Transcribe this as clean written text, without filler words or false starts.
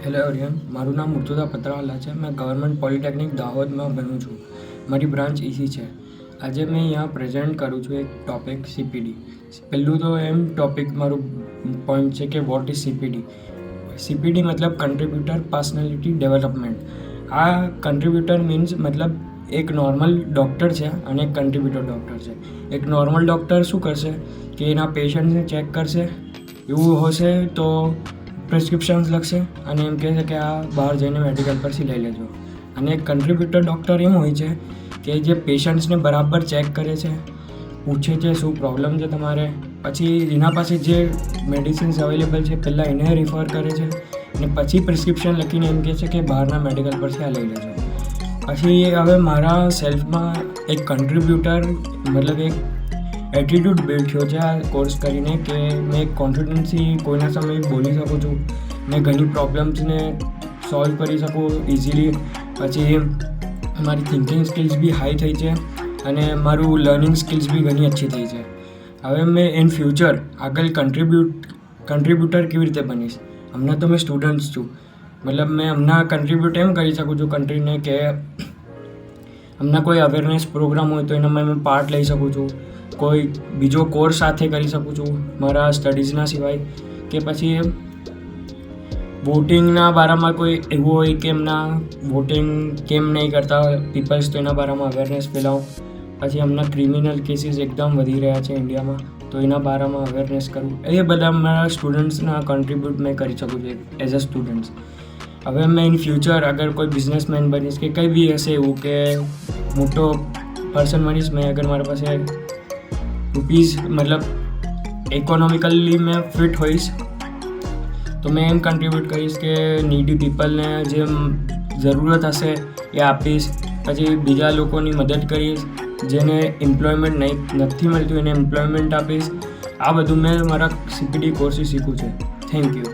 Hello everyone, મારું નામ મુર્તુઝા પતરાવાલા છે. મેં ગવર્મેન્ટ પોલિટેકનિક દાહોદમાં ભણું છું. મારી બ્રાન્ચ ઇસી છે. આજે મેં અહીંયા પ્રેઝન્ટ કરું છું એક ટૉપિક સીપીડી. પહેલું તો ટૉપિક મારું પોઈન્ટ છે કે વોટ ઇઝ સીપીડી. સીપીડી મતલબ કન્ટ્રીબ્યુટર પર્સનાલિટી ડેવલપમેન્ટ. આ કન્ટ્રીબ્યુટર મીન્સ મતલબ એક નોર્મલ ડૉક્ટર છે અને એક કન્ટ્રીબ્યુટર ડૉક્ટર છે. એક નોર્મલ ડૉક્ટર શું કરશે કે એના પેશન્ટને ચેક કરશે, એવું હશે તો પ્રિસ્ક્રિપ્શન્સ લખશે અને એમ કહે છે કે આ બહાર જઈને મેડિકલ પરથી લઈ લેજો. અને એક કન્ટ્રીબ્યુટર ડૉક્ટર એમ હોય છે કે જે પેશન્ટ્સને બરાબર ચેક કરે છે, પૂછે છે શું પ્રોબ્લેમ છે તમારે, પછી એના પાસે જે મેડિસિન્સ અવેલેબલ છે પહેલાં એને રિફર કરે છે અને પછી પ્રિસ્ક્રિપ્શન લખીને એમ કહે છે કે બહારના મેડિકલ પરથી આ લઈ લેજો. પછી હવે મારા સેલ્ફમાં એક કન્ટ્રીબ્યુટર મતલબ એક એટીટ્યૂડ બિલ્ડ થયો છે આ કોર્સ કરીને કે મેં એક કોન્ફિડન્સથી કોઈના સામે બોલી શકું છું, મેં ઘણી પ્રોબ્લેમ્સને સોલ્વ કરી શકું ઇઝીલી. પછી મારી થિંકિંગ સ્કિલ્સ બી હાઈ થઈ છે અને મારું લર્નિંગ સ્કિલ્સ બી ઘણી અચ્છી થઈ છે. હવે મેં ઇન ફ્યુચર આગળ કન્ટ્રીબ્યુટર કેવી રીતે બનીશ. હમણાં તો મેં સ્ટુડન્ટ્સ છું, મતલબ મેં હમણાં કન્ટ્રીબ્યુટ એમ કરી શકું છું કન્ટ્રીને કે હમણાં કોઈ અવેરનેસ પ્રોગ્રામ હોય તો એનામાં મેં પાર્ટ લઈ શકું છું, કોઈ બીજો કોર્સ સાથે કરી શકું છું મારા સ્ટડીઝના સિવાય, કે પછી વોટિંગના બારામાં કોઈ એવું હોય કે એમના વોટિંગ કેમ નહીં કરતા પીપલ્સ તો એના બારામાં અવેરનેસ ફેલાવું. પછી હમણાં ક્રિમિનલ કેસીસ એકદમ વધી રહ્યા છે ઇન્ડિયામાં તો એના બારામાં અવેરનેસ કરવું. એ બધા મારા સ્ટુડન્ટ્સના કન્ટ્રીબ્યુટ મેં કરી શકું છું એઝ અ સ્ટુડન્ટ્સ. હવે મેં ઇન ફ્યુચર અગર કોઈ બિઝનેસમેન બનીશ કે કંઈ બી હશે એવું કે મોટો પર્સન બનીશ, મેં અગર મારા પાસે રૂપીઝ મતલબ ઇકોનોમિકલી મેં ફિટ હોઈશ તો મેં એમ કન્ટ્રીબ્યુટ કરીશ કે નીડી પીપલને જે જરૂરત હશે એ આપીશ. પછી બીજા લોકોની મદદ કરીશ, જેને એમ્પ્લોયમેન્ટ નથી મળતું એને એમ્પ્લોયમેન્ટ આપીશ. આ બધું મેં મારા સીપીડી કોર્સથી શીખ્યું છે. Thank you.